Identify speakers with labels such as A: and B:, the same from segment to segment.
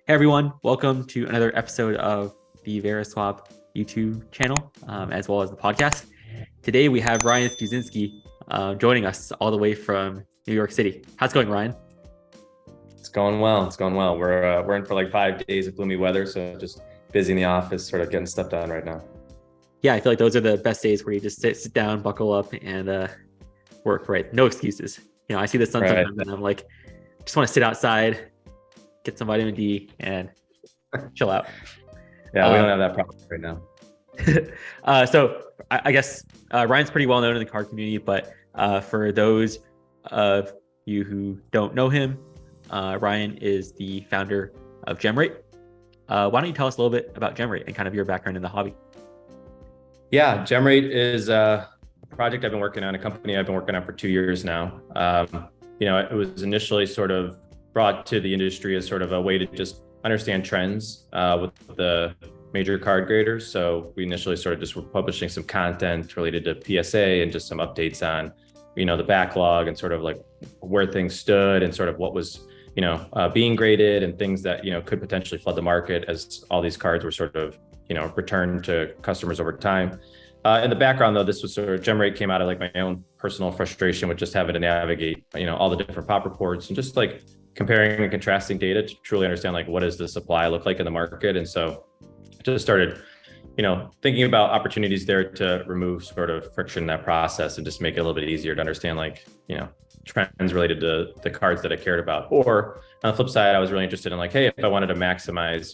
A: Hey everyone, welcome to another episode of the Veriswap YouTube channel, as well as the podcast. Today we have Ryan Stuczynski joining us all the way from New York City. How's it going, Ryan?
B: It's going well. It's going well. We're in for like 5 days of gloomy weather, so just busy in the office, sort of getting stuff done right now.
A: Yeah, I feel like those are the best days where you just sit down, buckle up, and work. Right? No excuses. I see the sun sometimes, and I'm like, just want to sit outside, get some vitamin D, and chill out.
B: Yeah, we don't have that problem right now.
A: So I guess Ryan's pretty well known in the card community, but for those of you who don't know him, Ryan is the founder of Gemrate. Why don't you tell us a little bit about Gemrate and kind of your background in the hobby?
B: Yeah, Gemrate is a project I've been working on, a company I've been working on for 2 years now. It was initially sort of brought to the industry as sort of a way to just understand trends with the major card graders. So we initially sort of just were publishing some content related to PSA and just some updates on, the backlog and sort of like where things stood and sort of what was, being graded and things that, could potentially flood the market as all these cards were sort of, returned to customers over time. In the background, though, this was sort of Gemrate came out of like my own personal frustration with just having to navigate, all the different pop reports and just like comparing and contrasting data to truly understand like what does the supply look like in the market. And so I just started, thinking about opportunities there to remove sort of friction in that process and just make it a little bit easier to understand like, trends related to the cards that I cared about. Or on the flip side, I was really interested in like, hey, if I wanted to maximize,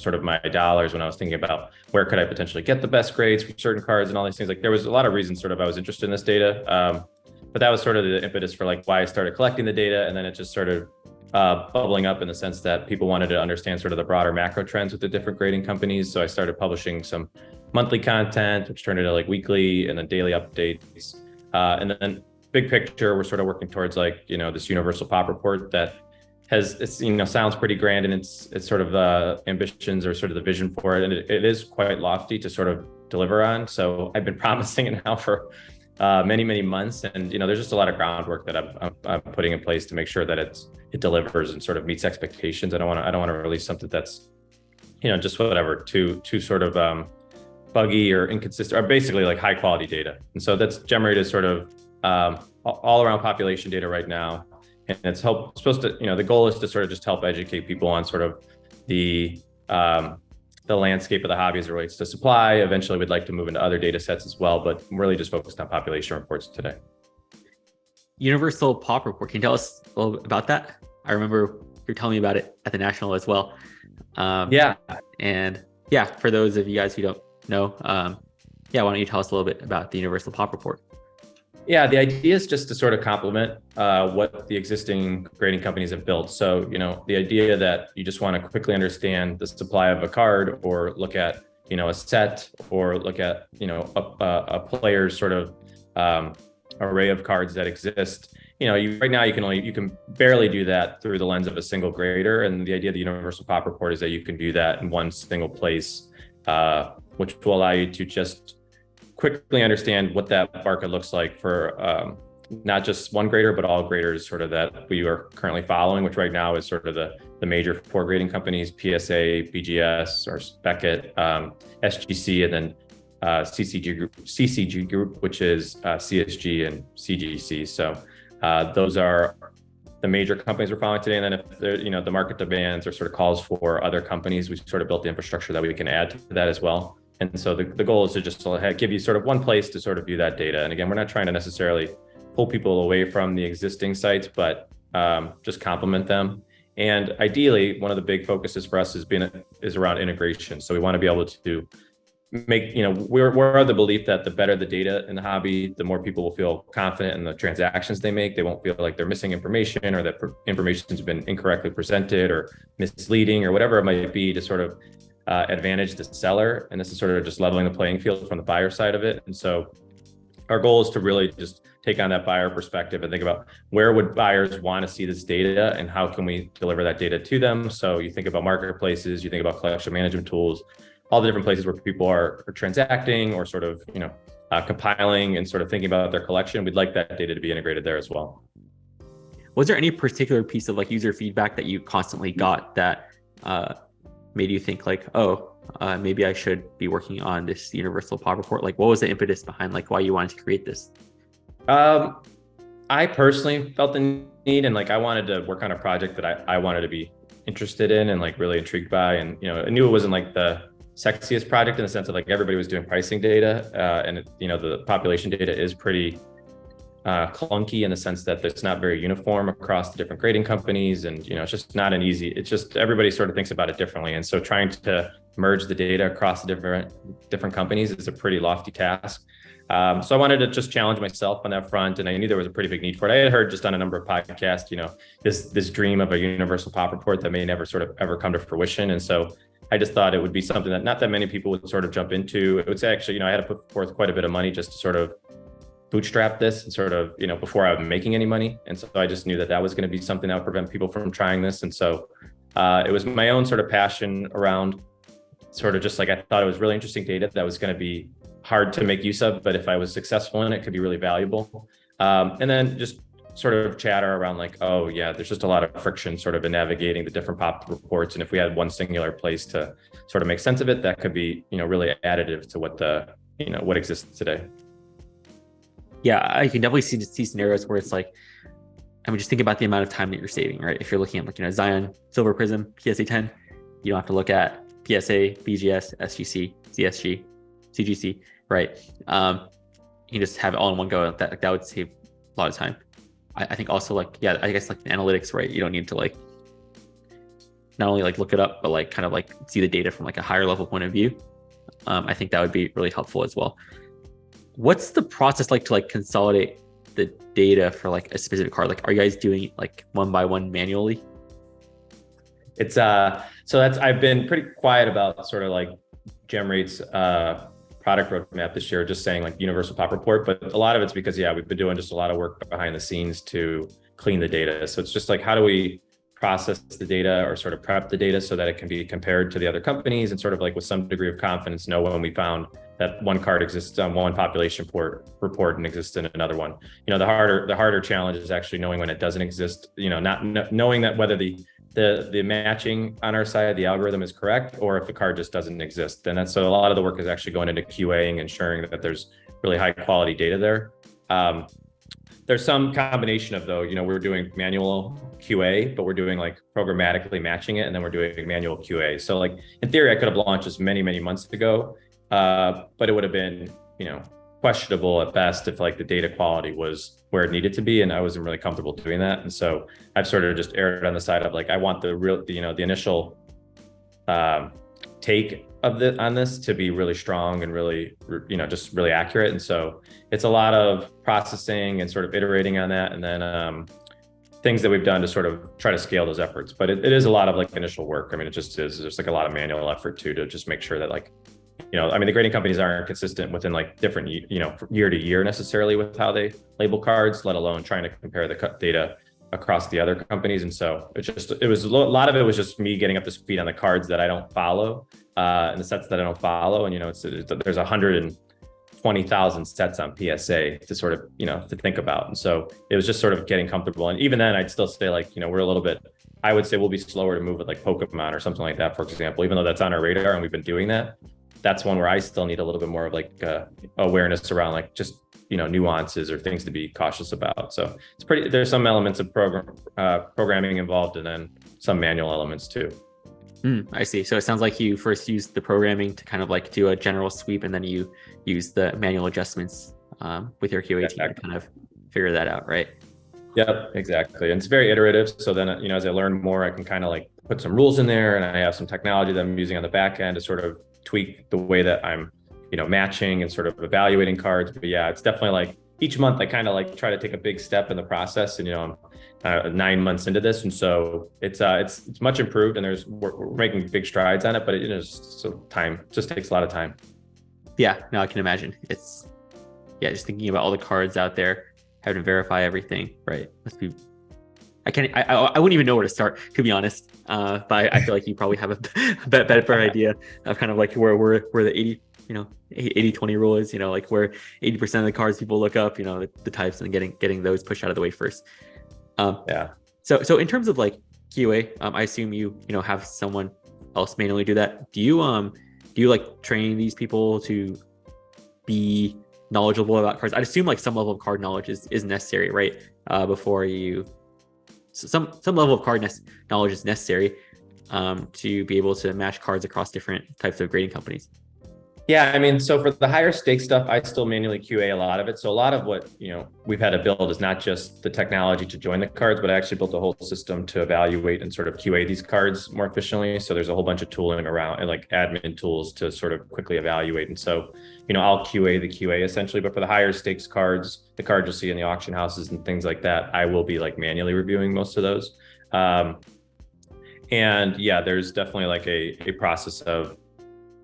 B: sort of my dollars when I was thinking about where could I potentially get the best grades for certain cards and all these things, like there was a lot of reasons sort of I was interested in this data. But that was sort of the impetus for like why I started collecting the data. And then it just started bubbling up in the sense that people wanted to understand sort of the broader macro trends with the different grading companies. So I started publishing some monthly content, which turned into like weekly and then daily updates. And then big picture, we're sort of working towards like, this universal pop report that sounds pretty grand, and it's sort of the ambitions or sort of the vision for it. And it is quite lofty to sort of deliver on. So I've been promising it now for many months, and there's just a lot of groundwork that I'm putting in place to make sure that it delivers and sort of meets expectations. I don't want to release something that's just whatever too sort of buggy or inconsistent, or basically like high quality data. And so that's Gemrate is sort of all around population data right now, and it's supposed to the goal is to sort of just help educate people on sort of the landscape of the hobby as it relates to supply. Eventually, we'd like to move into other data sets as well, but I'm really just focused on population reports today.
A: Universal Pop Report. Can you tell us a little bit about that? I remember you're telling me about it at the National as well.
B: Yeah.
A: And yeah, for those of you guys who don't know, why don't you tell us a little bit about the Universal Pop Report?
B: Yeah, the idea is just to sort of complement what the existing grading companies have built. So, the idea that you just want to quickly understand the supply of a card, or look at, a set, or look at, a player's sort of array of cards that exist. Right now you can barely do that through the lens of a single grader. And the idea of the Universal Pop Report is that you can do that in one single place, which will allow you to just quickly understand what that market looks like for not just one grader, but all graders sort of that we are currently following, which right now is sort of the major 4 grading companies: PSA, BGS, or Beckett, SGC, and then CCG Group, which is CSG and CGC. So those are the major companies we're following today. And then if the market demands or sort of calls for other companies, we sort of built the infrastructure that we can add to that as well. And so the goal is to just give you sort of one place to sort of view that data. And again, we're not trying to necessarily pull people away from the existing sites, but just complement them. And ideally, one of the big focuses for us is around integration. So we want to be able to make, we're of the belief that the better the data in the hobby, the more people will feel confident in the transactions they make. They won't feel like they're missing information, or that information's been incorrectly presented or misleading or whatever it might be, to sort of advantage the seller. And this is sort of just leveling the playing field from the buyer side of it. And so our goal is to really just take on that buyer perspective and think about where would buyers want to see this data and how can we deliver that data to them. So you think about marketplaces, you think about collection management tools, all the different places where people are transacting or sort of, compiling and sort of thinking about their collection. We'd like that data to be integrated there as well.
A: Was there any particular piece of like user feedback that you constantly got that made you think like, oh, maybe I should be working on this universal pop report? Like, what was the impetus behind like why you wanted to create this?
B: I personally felt the need, and like I wanted to work on a project that I wanted to be interested in and like really intrigued by. And I knew it wasn't like the sexiest project in the sense of like everybody was doing pricing data, and the population data is pretty clunky in the sense that it's not very uniform across the different grading companies, and it's just not an easy. It's just everybody sort of thinks about it differently, and so trying to merge the data across the different companies is a pretty lofty task. So I wanted to just challenge myself on that front, and I knew there was a pretty big need for it. I had heard just on a number of podcasts, this dream of a universal pop report that may never sort of ever come to fruition, and so I just thought it would be something that not that many people would sort of jump into. It would say actually, I had to put forth quite a bit of money just to sort of bootstrap this and sort of, before I was making any money. And so I just knew that was going to be something that would prevent people from trying this. And so it was my own sort of passion around sort of just like, I thought it was really interesting data that was going to be hard to make use of, but if I was successful in it, could be really valuable. And then just sort of chatter around like, oh yeah, there's just a lot of friction sort of in navigating the different pop reports. And if we had one singular place to sort of make sense of it, that could be, really additive to what exists today.
A: Yeah, I can definitely see scenarios where it's like, just think about the amount of time that you're saving, right? If you're looking at like, Zion, Silver Prism, PSA 10, you don't have to look at PSA, BGS, SGC, CSG, CGC, right? You can just have it all in one go. That would save a lot of time. I think also like, yeah, I guess like the analytics, right? You don't need to like, not only like look it up, but like kind of like see the data from like a higher level point of view. I think that would be really helpful as well. What's the process like to like consolidate the data for like a specific card? Like, are you guys doing it like one by one manually?
B: It's I've been pretty quiet about sort of like Gemrate's product roadmap this year, just saying like universal pop report, but a lot of it's because we've been doing just a lot of work behind the scenes to clean the data. So it's just like, how do we process the data or sort of prep the data so that it can be compared to the other companies and sort of like with some degree of confidence know when we found that one card exists on one population report and exists in another one. The harder challenge is actually knowing when it doesn't exist, not knowing that whether the matching on our side, the algorithm is correct, or if the card just doesn't exist. And so a lot of the work is actually going into QAing, ensuring that there's really high quality data there. There's some combination of though, we're doing manual QA, but we're doing like programmatically matching it, and then we're doing manual QA. So like in theory, I could have launched this many, many months ago, but it would have been, questionable at best if like the data quality was where it needed to be, and I wasn't really comfortable doing that. And so I've sort of just erred on the side of like, I want the initial take on this to be really strong and really, just really accurate. And so it's a lot of processing and sort of iterating on that, and then things that we've done to sort of try to scale those efforts. But it is a lot of like initial work. It just is. There's like a lot of manual effort too, to just make sure that like, the grading companies aren't consistent within like different, year to year necessarily with how they label cards, let alone trying to compare the data across the other companies. And so it was a lot of it was just me getting up to speed on the cards that I don't follow, and the sets that I don't follow. And, there's 120,000 sets on PSA to sort of, to think about. And so it was just sort of getting comfortable. And even then I'd still say like, we're a little bit, I would say we'll be slower to move with like Pokemon or something like that, for example, even though that's on our radar and we've been doing that. That's one where I still need a little bit more of like awareness around like just, nuances or things to be cautious about. So there's some elements of programming involved, and then some manual elements too.
A: I see. So it sounds like you first used the programming to kind of like do a general sweep, and then you use the manual adjustments with your QA team to kind of figure that out, right?
B: Yep, exactly. And it's very iterative. So then, as I learn more, I can kind of like put some rules in there, and I have some technology that I'm using on the back end to sort of tweak the way that I'm, matching and sort of evaluating cards. But yeah, it's definitely like each month I kind of like try to take a big step in the process, and I'm 9 months into this, and so it's much improved, and we're making big strides on it. But time just takes a lot of time.
A: Yeah, no, I can imagine. It's just thinking about all the cards out there, having to verify everything, right? Must be. I wouldn't even know where to start, to be honest. But I feel like you probably have a better idea of kind of like where the 80-20 rule is, like where 80% of the cards people look up, the types, and getting those pushed out of the way first. So in terms of like QA. I assume you have someone else manually do that. Do you like train these people to be knowledgeable about cards? I'd assume like some level of card knowledge is necessary, right? Before you, so some level of card knowledge is necessary to be able to match cards across different types of grading companies.
B: Yeah, I mean, so for the higher stake stuff, I still manually QA a lot of it. So a lot of what, we've had to build is not just the technology to join the cards, but I actually built a whole system to evaluate and sort of QA these cards more efficiently. So there's a whole bunch of tooling around and like admin tools to sort of quickly evaluate. And so, I'll QA the QA essentially, but for the higher stakes cards, the cards you'll see in the auction houses and things like that, I will be like manually reviewing most of those. And yeah, there's definitely like a process of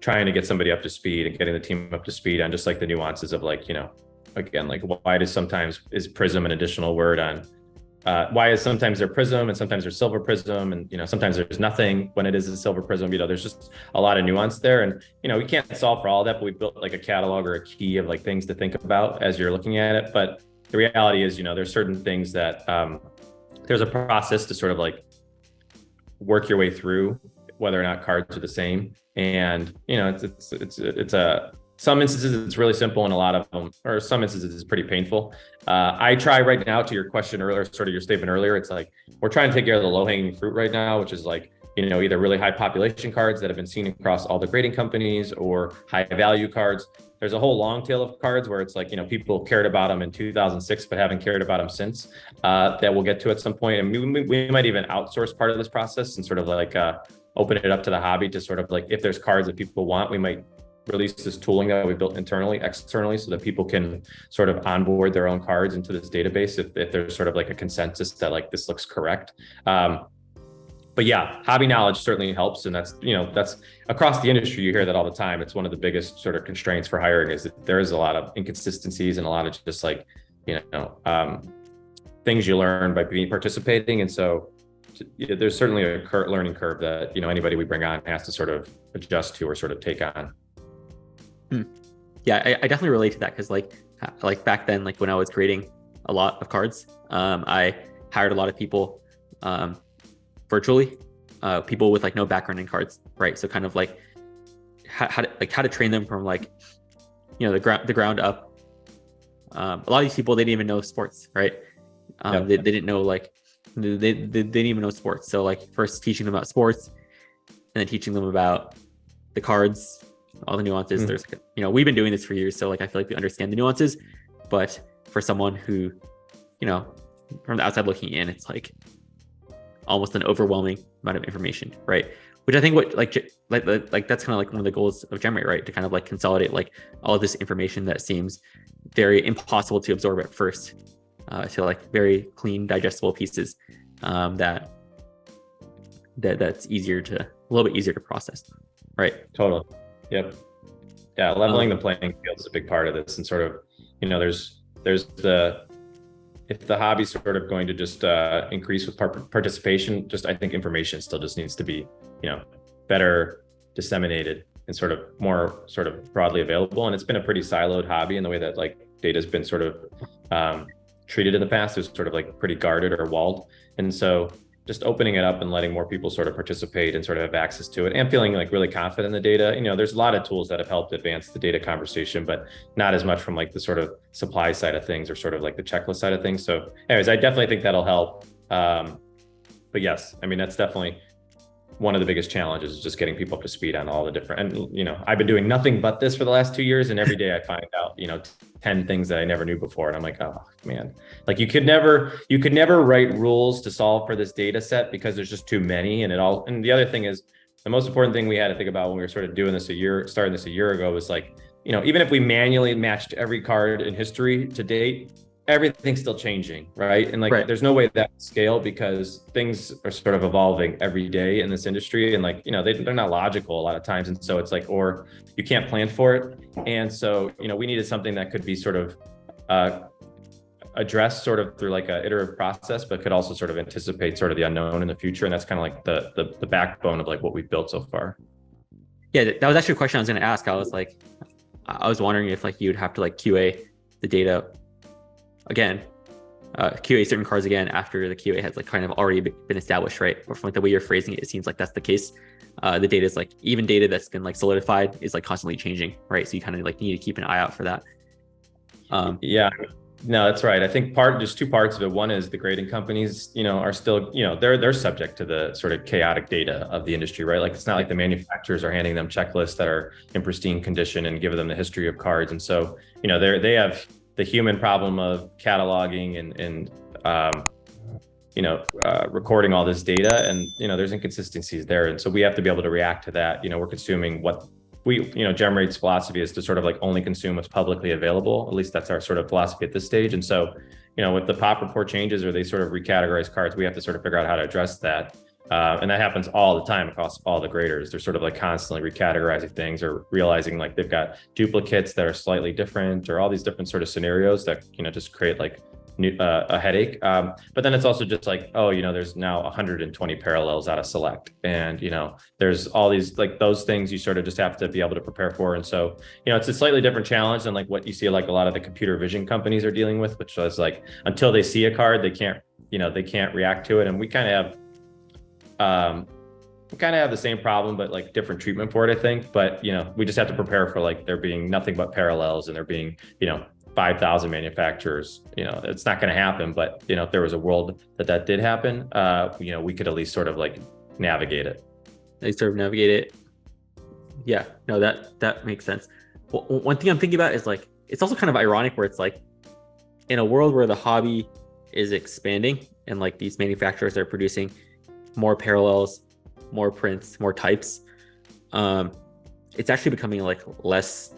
B: trying to get somebody up to speed and getting the team up to speed on just like the nuances of like, again, like why is prism an additional word on, why is sometimes there prism and sometimes there's silver prism and, sometimes there's nothing when it is a silver prism, there's just a lot of nuance there. And, we can't solve for all that, but we built like a catalog or a key of like things to think about as you're looking at it. But the reality is, there's certain things that there's a process to sort of like work your way through whether or not cards are the same. And, it's some instances it's really simple and a lot of them, or some instances it's pretty painful. I try right now to your question earlier, sort of your statement earlier, it's like, we're trying to take care of the low hanging fruit right now, which is like, either really high population cards that have been seen across all the grading companies or high value cards. There's a whole long tail of cards where it's like, people cared about them in 2006, but haven't cared about them since, that we'll get to at some point. And we might even outsource part of this process and sort of like, open it up to the hobby to sort of like, if there's cards that people want, we might release this tooling that we built externally, so that people can sort of onboard their own cards into this database if there's sort of like a consensus that like this looks correct. But yeah, hobby knowledge certainly helps. And that's, that's across the industry, you hear that all the time. It's one of the biggest sort of constraints for hiring is that there is a lot of inconsistencies and a lot of just like, things you learn by participating. And so there's certainly a learning curve that, anybody we bring on has to sort of adjust to or sort of take on.
A: Yeah, I definitely relate to that because like back then, like when I was creating a lot of cards, I hired a lot of people virtually, people with like no background in cards, right? So kind of like how to train them from like, the ground up. A lot of these people, they didn't even know sports, right? They didn't know like, they didn't even know sports. So like first teaching them about sports and then teaching them about the cards, all the nuances. There's, we've been doing this for years. So like, I feel like we understand the nuances, but for someone who, from the outside looking in, it's like almost an overwhelming amount of information, right? Which I think like that's kind of like one of the goals of Gemrate, right? To kind of like consolidate like all of this information that seems very impossible to absorb at first, to like very clean, digestible pieces that's a little bit easier to process, right?
B: Totally. Yep. Yeah, leveling the playing field is a big part of this, and sort of, there's if the hobby's sort of going to just increase with participation, just I think information still just needs to be, better disseminated and sort of more sort of broadly available. And it's been a pretty siloed hobby in the way that like data's been sort of treated in the past. It was sort of like pretty guarded or walled. And so just opening it up and letting more people sort of participate and sort of have access to it and feeling like really confident in the data. There's a lot of tools that have helped advance the data conversation, but not as much from like the sort of supply side of things or sort of like the checklist side of things. So anyways, I definitely think that'll help. But yes, I mean, that's definitely one of the biggest challenges is just getting people up to speed on all the different, and, I've been doing nothing but this for the last 2 years. And every day I find out, 10 things that I never knew before. And I'm like, oh man, like you could never write rules to solve for this data set because there's just too many. And the other thing is the most important thing we had to think about when we were sort of doing this starting this a year ago was like, even if we manually matched every card in history to date, everything's still changing, right? And like, There's no way that scale because things are sort of evolving every day in this industry. And like, they're not logical a lot of times. And so it's like, or you can't plan for it. And so, we needed something that could be sort of addressed sort of through like a iterative process, but could also sort of anticipate sort of the unknown in the future. And that's kind of like the backbone of like what we've built so far.
A: Yeah, that was actually a question I was going to ask. I was wondering if like you'd have to like QA the data again QA certain cards again after the QA has like kind of already been established, right? Or from like the way you're phrasing it, it seems like that's the case. The data is like even data that's been like solidified is like constantly changing, right? So you kind of like need to keep an eye out for that.
B: Yeah, no, that's right. I think there's two parts of it. One is the grading companies, are still, they're subject to the sort of chaotic data of the industry, right? Like it's not like the manufacturers are handing them checklists that are in pristine condition and giving them the history of cards. And so, they have the human problem of cataloging and recording all this data, and there's inconsistencies there, and so we have to be able to react to that. We're consuming what Gemrate's philosophy is to sort of like only consume what's publicly available. At least that's our sort of philosophy at this stage. And so, with the pop report changes or they sort of recategorize cards, we have to sort of figure out how to address that. And that happens all the time across all the graders. They're sort of like constantly recategorizing things or realizing like they've got duplicates that are slightly different or all these different sort of scenarios that, just create like a headache. But then it's also just like, there's now 120 parallels out of select. And, there's all these, like those things you sort of just have to be able to prepare for. And so, it's a slightly different challenge than like what you see like a lot of the computer vision companies are dealing with, which is like, until they see a card, they can't react to it. And we kind of have the same problem, but like different treatment for it, I think. But, we just have to prepare for like there being nothing but parallels and there being, 5,000 manufacturers. It's not going to happen, but if there was a world that did happen, we could at least sort of like navigate it.
A: Yeah, no, that makes sense. Well, one thing I'm thinking about is like, it's also kind of ironic where it's like in a world where the hobby is expanding and like these manufacturers are producing more parallels, more prints, more types, it's actually becoming like less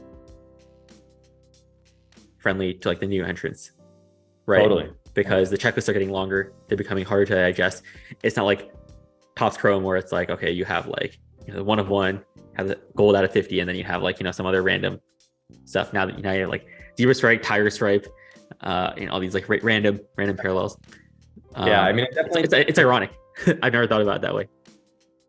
A: friendly to like the new entrants, right?
B: Totally.
A: Because the checklists are getting longer, they're becoming harder to digest. It's not like Topps Chrome where it's like, okay, you have like one of one, have the gold out of 50, and then you have like some other random stuff. Now you have like Zebra Strike, Tiger Stripe, all these like random parallels.
B: Yeah, I mean,
A: it's ironic. I've never thought about it that way.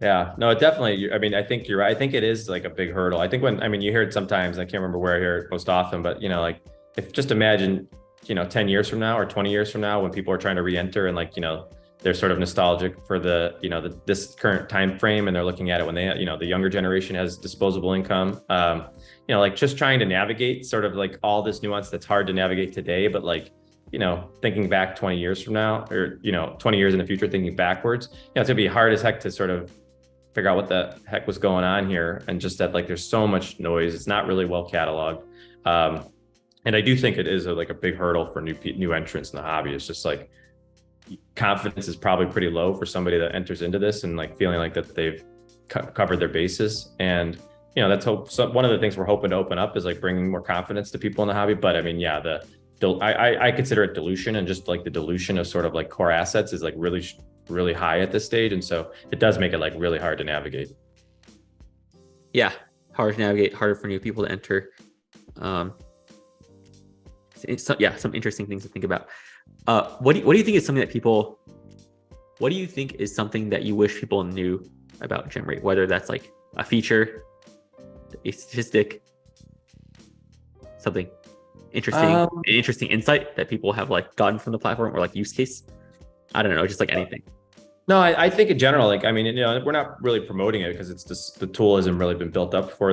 B: Yeah, no, it definitely, I think you're right. I think it is like a big hurdle. I think you hear it sometimes, I can't remember where I hear it most often, but like if just imagine, 10 years from now or 20 years from now when people are trying to re-enter and like, they're sort of nostalgic for this current time frame and they're looking at it when they, the younger generation has disposable income, like just trying to navigate sort of like all this nuance that's hard to navigate today, but like, thinking back 20 years from now or, 20 years in the future, thinking backwards, it's gonna be hard as heck to sort of figure out what the heck was going on here. And just that like, there's so much noise. It's not really well cataloged. And I do think it is like a big hurdle for new entrants in the hobby. It's just like confidence is probably pretty low for somebody that enters into this and like feeling like that they've covered their bases. And, that's one of the things we're hoping to open up is like bringing more confidence to people in the hobby. But I mean, yeah, I consider it dilution, and just like the dilution of sort of like core assets is like really, really high at this stage. And so it does make it like really hard to navigate.
A: Yeah, hard to navigate, harder for new people to enter. Some interesting things to think about. What do you think is something that you wish people knew about Gemrate? Whether that's like a feature, a statistic, something interesting, an interesting insight that people have like gotten from the platform, or like use case. I don't know, just like anything.
B: No, I think in general, like, I mean, we're not really promoting it because it's just the tool hasn't really been built up for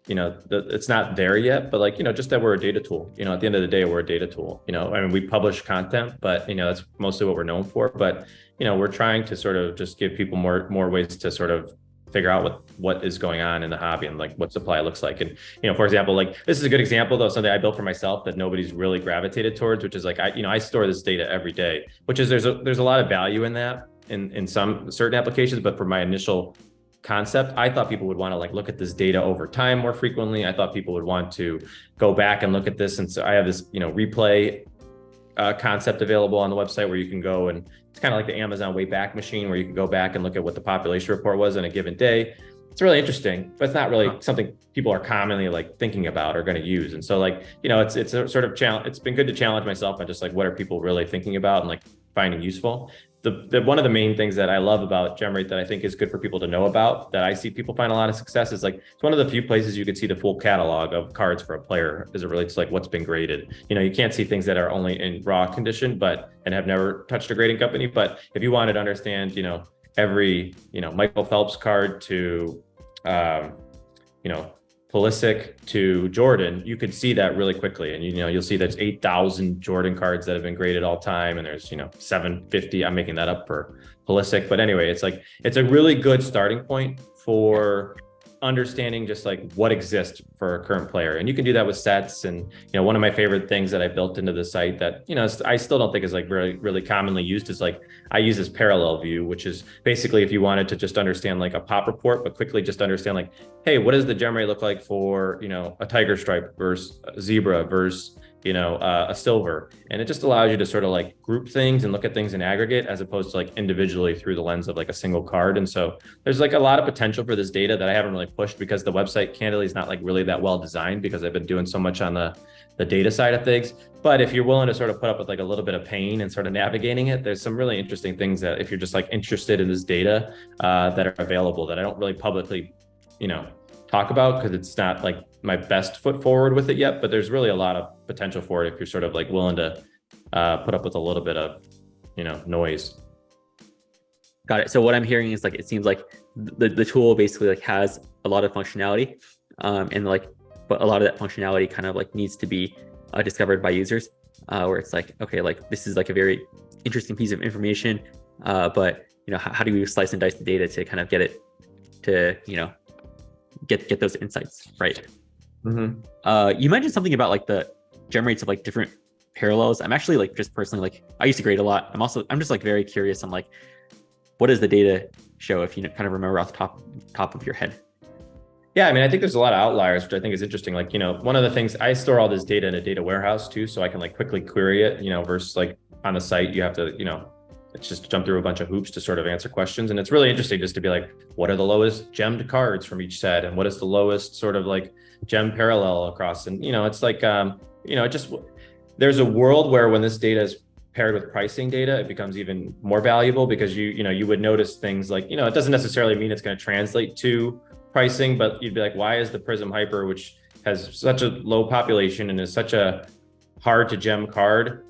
B: it's not there yet, but like, just that we're a data tool, at the end of the day, we're a data tool, I mean, we publish content, but, that's mostly what we're known for. But, we're trying to sort of just give people more ways to sort of figure out what is going on in the hobby and like what supply looks like. And, for example, like this is a good example though, something I built for myself that nobody's really gravitated towards, which is like, I store this data every day, which is there's a lot of value in that in some certain applications. But for my initial concept, I thought people would want to like look at this data over time more frequently. I thought people would want to go back and look at this. And so I have this, replay concept available on the website where you can go, and it's kind of like the Amazon Wayback Machine where you can go back and look at what the population report was in a given day. It's really interesting, but it's not really something people are commonly like thinking about or going to use. And so like, it's a sort of challenge. It's been good to challenge myself on just like, what are people really thinking about and like finding useful. one of the main things that I love about Gemrate that I think is good for people to know about, that I see people find a lot of success, is like it's one of the few places you can see the full catalog of cards for a player as it relates to like what's been graded. You can't see things that are only in raw condition and have never touched a grading company. But if you wanted to understand, every Michael Phelps card to Pulisic to Jordan, you could see that really quickly. And you'll see there's 8,000 Jordan cards that have been graded all time, and there's 750. I'm making that up for Pulisic, but anyway, it's a really good starting point for understanding just like what exists for a current player. And you can do that with sets. And one of my favorite things that I built into the site that I still don't think is like really, really commonly used is like I use this parallel view, which is basically if you wanted to just understand like a pop report, but quickly just understand like, hey, what does the Gemrate look like for a tiger stripe versus a zebra versus a silver? And it just allows you to sort of like group things and look at things in aggregate as opposed to like individually through the lens of like a single card. And so there's like a lot of potential for this data that I haven't really pushed because the website candidly is not like really that well designed because I've been doing so much on the data side of things. But if you're willing to sort of put up with like a little bit of pain and sort of navigating it, there's some really interesting things that if you're just like interested in this data that are available that I don't really publicly, talk about because it's not like my best foot forward with it yet, but there's really a lot of potential for it if you're sort of like willing to put up with a little bit of, noise.
A: Got it. So what I'm hearing is like, it seems like the tool basically like has a lot of functionality and like, but a lot of that functionality kind of like needs to be discovered by users where it's like, okay, like this is like a very interesting piece of information, but how do we slice and dice the data to kind of get it to, get those insights, right?
B: Mm-hmm.
A: You mentioned something about like the gem rates of like different parallels. I'm actually like just personally like I used to grade a lot. I'm just like very curious on like what does the data show if you kind of remember off the top of your head.
B: Yeah, I mean, I think there's a lot of outliers, which I think is interesting. Like, one of the things I store all this data in a data warehouse too, so I can like quickly query it, versus like on the site, you have to, it's just jump through a bunch of hoops to sort of answer questions. And it's really interesting just to be like, what are the lowest gemmed cards from each set? And what is the lowest sort of like gem parallel across? And, it's like, there's a world where when this data is paired with pricing data, it becomes even more valuable because you would notice things like, it doesn't necessarily mean it's going to translate to pricing, but you'd be like, why is the Prism Hyper, which has such a low population and is such a hard to gem card,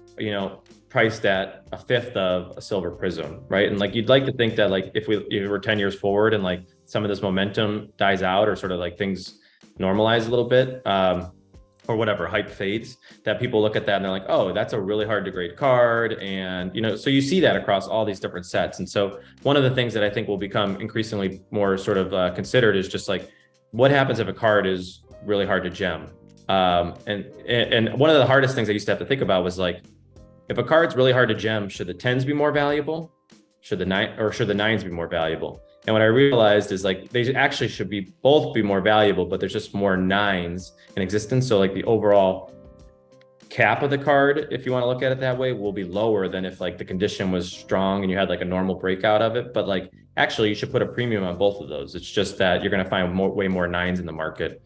B: priced at a fifth of a silver Prism, right? And like, you'd like to think that like, if we're 10 years forward and like some of this momentum dies out or sort of like things normalize a little bit, or whatever, hype fades, that people look at that and they're like, oh, that's a really hard to grade card. And, so you see that across all these different sets. And so one of the things that I think will become increasingly more sort of considered is just like, what happens if a card is really hard to gem? And one of the hardest things I used to have to think about was like, if a card's really hard to gem, should the 10s be more valuable? Should the 9s be more valuable? And what I realized is like, they actually should both be more valuable, but there's just more 9s in existence. So like the overall cap of the card, if you want to look at it that way, will be lower than if like the condition was strong and you had like a normal breakout of it. But like, actually you should put a premium on both of those. It's just that you're going to find way more 9s in the market.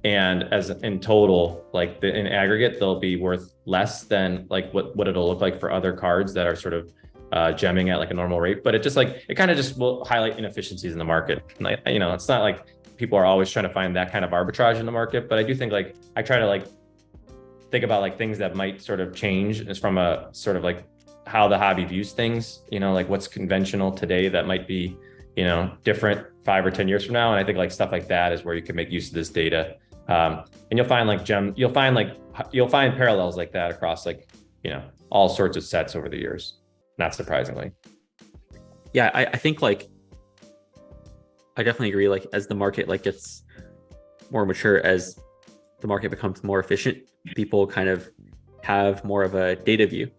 B: And as in total, like in aggregate, they'll be worth less than like what it'll look like for other cards that are sort of gemming at like a normal rate. But it kind of just will highlight inefficiencies in the market. And it's not like people are always trying to find that kind of arbitrage in the market, but I do think like I try to like think about like things that might sort of change is from a sort of like how the hobby views things, like what's conventional today that might be, different 5 or 10 years from now. And I think like stuff like that is where you can make use of this data. And you'll find parallels like that across like, all sorts of sets over the years, not surprisingly.
A: Yeah, I think like, I definitely agree. Like as the market like gets more mature, as the market becomes more efficient, people kind of have more of a data view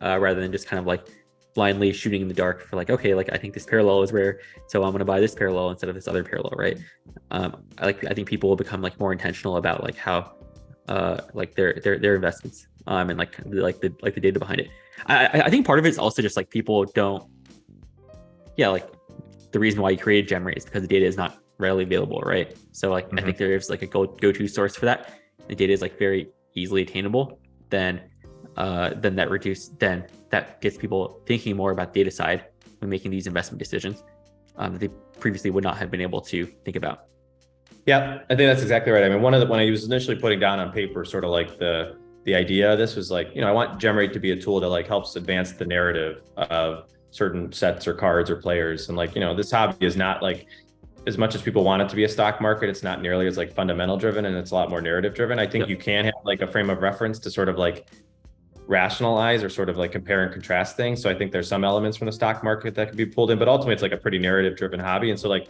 A: rather than just kind of like blindly shooting in the dark for like, okay, like I think this parallel is rare, so I'm going to buy this parallel instead of this other parallel, right? I think people will become like more intentional about like how like their investments and like the data behind it. I think part of it is also just like people don't, like the reason why you created Gemrate is because the data is not readily available, right? So like I think there's like a go-to source for that. The data is like very easily attainable. Then then that gets people thinking more about data side when making these investment decisions that they previously would not have been able to think about.
B: Yeah, I think that's exactly right. I mean, when I was initially putting down on paper sort of like the idea of this was like, I want Gemrate to be a tool that like helps advance the narrative of certain sets or cards or players. And like, this hobby is not like, as much as people want it to be a stock market, it's not nearly as like fundamental driven, and it's a lot more narrative driven. I think you can have like a frame of reference to sort of like rationalize or sort of like compare and contrast things. So I think there's some elements from the stock market that could be pulled in, but ultimately it's like a pretty narrative driven hobby. And so like,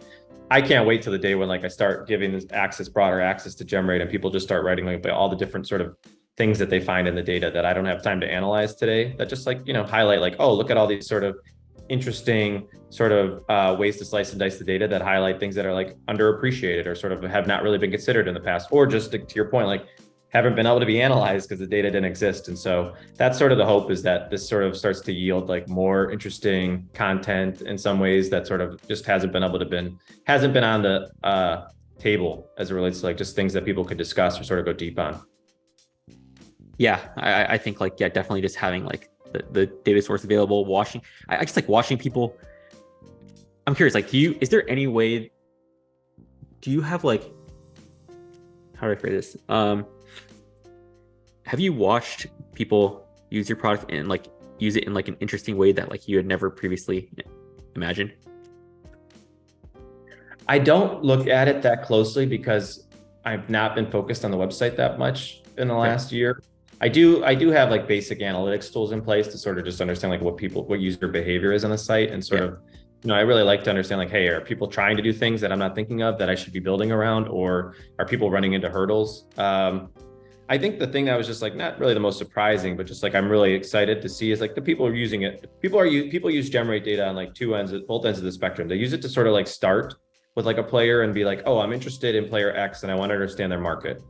B: I can't wait till the day when like I start giving this broader access to Gemrate and people just start writing like all the different sort of things that they find in the data that I don't have time to analyze today, that just like, highlight like, oh, look at all these sort of interesting sort of ways to slice and dice the data that highlight things that are like underappreciated or sort of have not really been considered in the past, or just to your point, like haven't been able to be analyzed because the data didn't exist. And so that's sort of the hope, is that this sort of starts to yield like more interesting content in some ways that sort of just hasn't been on the table as it relates to like just things that people could discuss or sort of go deep on.
A: Yeah, I think like, definitely just having like the data source available, I just like watching people. I'm curious, like, is there any way, do you have like, how do I phrase this? Have you watched people use your product and like use it in like an interesting way that like you had never previously imagined?
B: I don't look at it that closely because I've not been focused on the website that much in the last year. I do have like basic analytics tools in place to sort of just understand like what user behavior is on the site, and sort of, I really like to understand like, hey, are people trying to do things that I'm not thinking of that I should be building around, or are people running into hurdles? I think the thing that was just like not really the most surprising, but just like I'm really excited to see is like the people are using it. People use Gemrate data on like both ends of the spectrum. They use it to sort of like start with like a player and be like, oh, I'm interested in player X and I want to understand their market.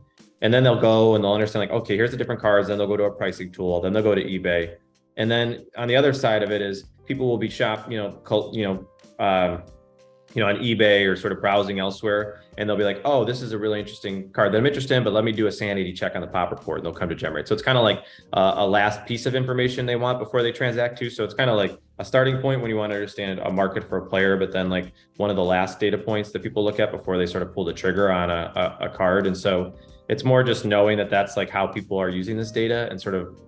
B: And then they'll go and they'll understand like, okay, here's the different cards. Then they'll go to a pricing tool. Then they'll go to eBay. And then on the other side of it is people will be on eBay or sort of browsing elsewhere, and they'll be like, oh, this is a really interesting card that I'm interested in, but let me do a sanity check on the pop report, and they'll come to Gemrate. So it's kind of like a last piece of information they want before they transact too. So it's kind of like a starting point when you want to understand a market for a player, but then like one of the last data points that people look at before they sort of pull the trigger on a card. And so it's more just knowing that that's like how people are using this data and sort of,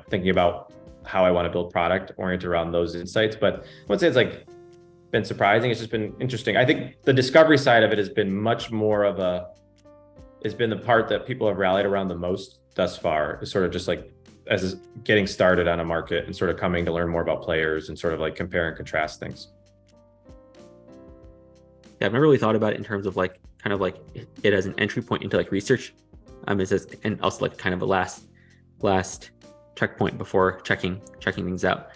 B: thinking about how I want to build product oriented around those insights. But I would say it's like been surprising. It's just been interesting. I think the discovery side of it has been much more of it's been the part that people have rallied around the most thus far, is sort of just like as getting started on a market and sort of coming to learn more about players and sort of like compare and contrast things.
A: Yeah, I've never really thought about it in terms of like kind of like it as an entry point into like research. And also like kind of a last checkpoint before checking things out,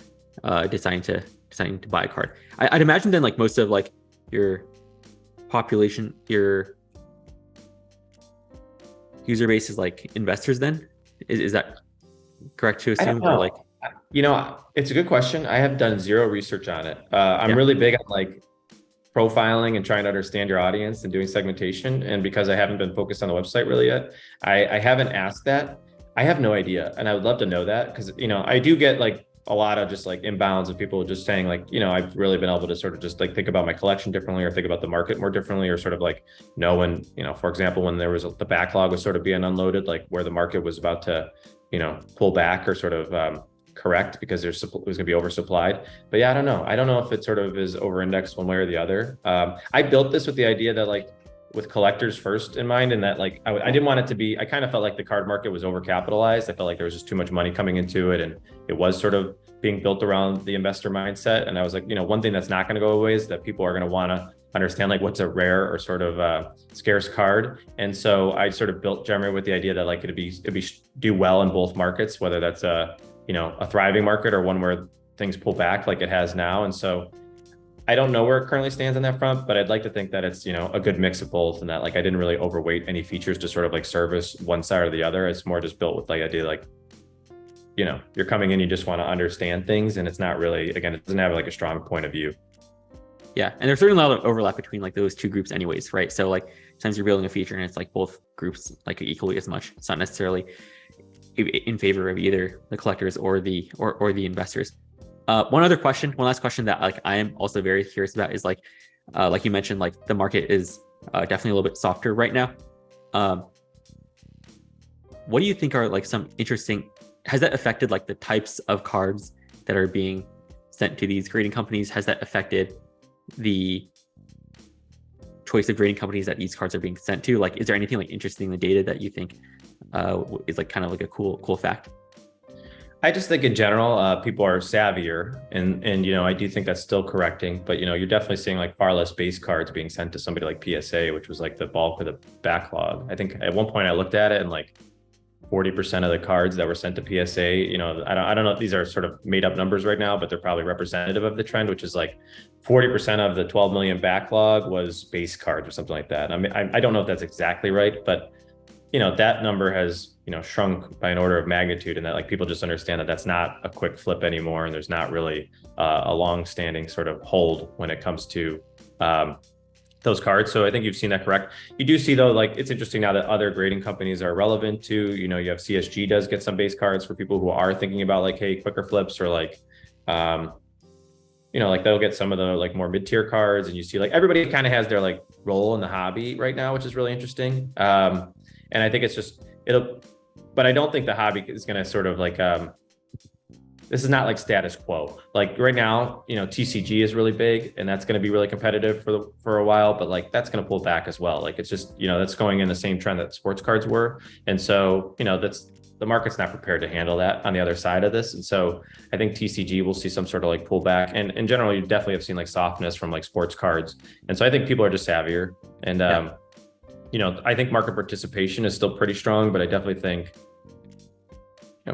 A: deciding to buy a card. I'd imagine then like most of like your population, your user base is like investors then? Is that correct to assume? Or like,
B: it's a good question. I have done zero research on it. I'm really big on like profiling and trying to understand your audience and doing segmentation. And because I haven't been focused on the website really yet, I haven't asked that. I have no idea. And I would love to know that, because, I do get like a lot of just like inbounds of people just saying like, I've really been able to sort of just like think about my collection differently, or think about the market more differently, or sort of like know when, for example, when there was the backlog was sort of being unloaded, like where the market was about to, pull back or sort of correct because it was going to be oversupplied. But yeah, I don't know. I don't know if it sort of is over-indexed one way or the other. I built this with the idea that like with collectors first in mind, and that like I didn't want it to be, I kind of felt like the card market was overcapitalized. I felt like there was just too much money coming into it, and it was sort of being built around the investor mindset. And I was like, one thing that's not going to go away is that people are going to want to understand like what's a rare or sort of scarce card. And so I sort of built Gemrate with the idea that like it'd be do well in both markets, whether that's a thriving market or one where things pull back like it has now. And so I don't know where it currently stands on that front, but I'd like to think that it's, a good mix of both, and that like I didn't really overweight any features to sort of like service one side or the other. It's more just built with like idea like, you're coming in, you just want to understand things, and it's not really, again, it doesn't have like a strong point of view.
A: Yeah, and there's certainly a lot of overlap between like those two groups anyways, right? So like sometimes you're building a feature and it's like both groups like equally as much. It's not necessarily, in favor of either the collectors or the investors. One last question that like I am also very curious about is like you mentioned, like the market is definitely a little bit softer right now. What do you think are like some interesting, has that affected like the types of cards that are being sent to these grading companies? Has that affected the choice of grading companies that these cards are being sent to? Like, is there anything like interesting in the data that you think is like kind of like a cool fact?
B: I just think in general, people are savvier, and I do think that's still correcting. But you're definitely seeing like far less base cards being sent to somebody like PSA, which was like the bulk of the backlog. I think at one point I looked at it and like 40% of the cards that were sent to PSA, I don't know if these are sort of made up numbers right now, but they're probably representative of the trend, which is like 40% of the 12 million backlog was base cards or something like that. I mean, I don't know if that's exactly right, but that number has, shrunk by an order of magnitude, and that like people just understand that that's not a quick flip anymore. And there's not really a long-standing sort of hold when it comes to those cards. So I think you've seen that correct. You do see though, like it's interesting now that other grading companies are relevant too. You have CSG does get some base cards for people who are thinking about like, hey, quicker flips, or like, like they'll get some of the like more mid-tier cards, and you see like everybody kind of has their like role in the hobby right now, which is really interesting. And I think it's just, but I don't think the hobby is going to sort of like, this is not like status quo. Like right now, TCG is really big, and that's going to be really competitive for a while, but like that's going to pull back as well. Like it's just, that's going in the same trend that sports cards were. And so, that's, the market's not prepared to handle that on the other side of this. And so I think TCG will see some sort of like pullback, and in general, you definitely have seen like softness from like sports cards. And so I think people are just savvier, and, I think market participation is still pretty strong, but I definitely think,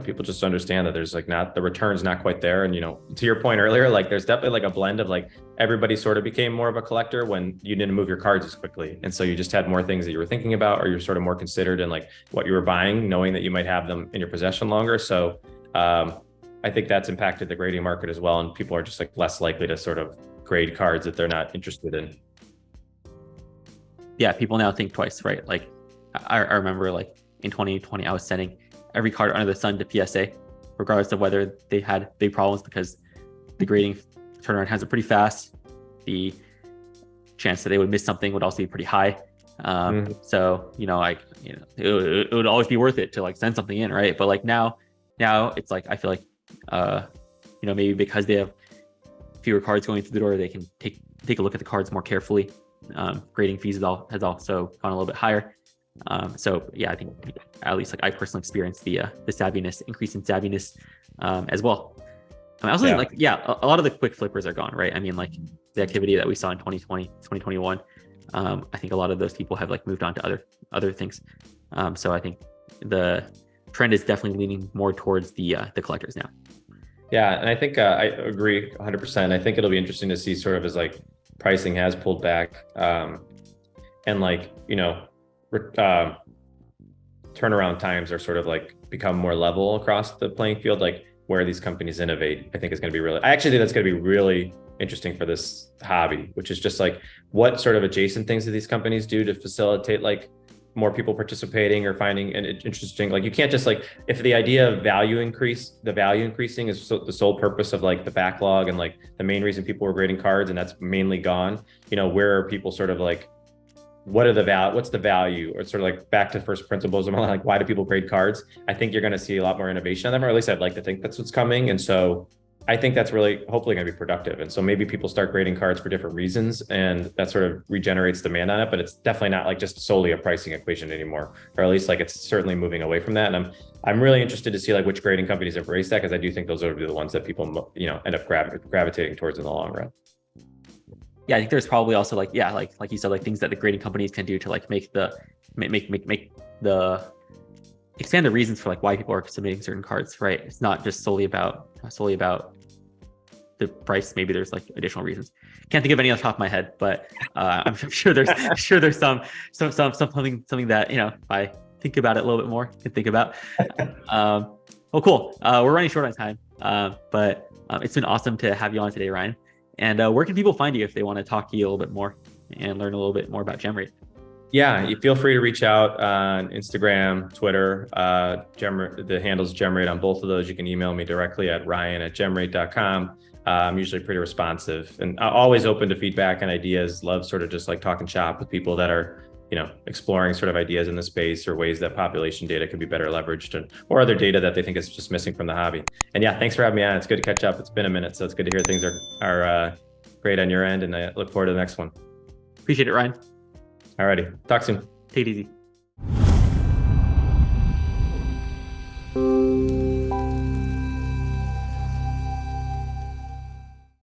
B: people just understand that there's like the return's not quite there. And, to your point earlier, like there's definitely like a blend of like everybody sort of became more of a collector when you didn't move your cards as quickly. And so you just had more things that you were thinking about, or you're sort of more considered in like what you were buying, knowing that you might have them in your possession longer. So I think that's impacted the grading market as well. And people are just like less likely to sort of grade cards that they're not interested in.
A: Yeah, people now think twice, right? Like I remember like in 2020, I was sending every card under the sun to PSA, regardless of whether they had big problems, because the grading turnaround times are pretty fast. The chance that they would miss something would also be pretty high. So, it would always be worth it to like send something in, right? But like now it's like, I feel like, maybe because they have fewer cards going through the door, they can take a look at the cards more carefully. Grading fees has also gone a little bit higher. So yeah, I think at least like I personally experienced the savviness, increase in savviness, as well. I also think like, a lot of the quick flippers are gone, right? I mean, like the activity that we saw in 2020, 2021, I think a lot of those people have like moved on to other things. So I think the trend is definitely leaning more towards the collectors now. Yeah.
B: And I think I agree 100%. I think it'll be interesting to see sort of as like pricing has pulled back, and like, turnaround times are sort of like become more level across the playing field, like where these companies innovate. I think is going to be I actually think that's going to be really interesting for this hobby, which is just like what sort of adjacent things do these companies do to facilitate like more people participating or finding it interesting. Like you can't just like, if the idea of value increasing is the sole purpose of like the backlog and like the main reason people were grading cards, and that's mainly gone, where are people sort of like, what's the value, or sort of like back to first principles, like why do people grade cards? I think you're going to see a lot more innovation on them, or at least I'd like to think that's what's coming. And so I think that's really hopefully going to be productive. And so maybe people start grading cards for different reasons, and that sort of regenerates demand on it, but it's definitely not like just solely a pricing equation anymore, or at least like it's certainly moving away from that. And I'm really interested to see like which grading companies embrace that, because I do think those are the ones that people, end up gravitating towards in the long run.
A: Yeah, I think there's probably also like, like you said, like things that the grading companies can do to like make the expand the reasons for like why people are submitting certain cards, right? It's not just solely about the price. Maybe there's like additional reasons. Can't think of any off the top of my head, but I'm sure there's something that, if I think about it a little bit more, can think about. Well, cool. We're running short on time, but it's been awesome to have you on today, Ryan. And where can people find you if they want to talk to you a little bit more and learn a little bit more about Gemrate?
B: Yeah, you feel free to reach out on Instagram, Twitter. The handle's Gemrate on both of those. You can email me directly at ryan@gemrate.com. I'm usually pretty responsive and always open to feedback and ideas. Love sort of just like talking shop with people that are, exploring sort of ideas in the space or ways that population data could be better leveraged or other data that they think is just missing from the hobby. And yeah, thanks for having me on. It's good to catch up. It's been a minute, so it's good to hear things are great on your end, and I look forward to the next one.
A: Appreciate it, Ryan.
B: Alrighty, talk soon.
A: Take it easy.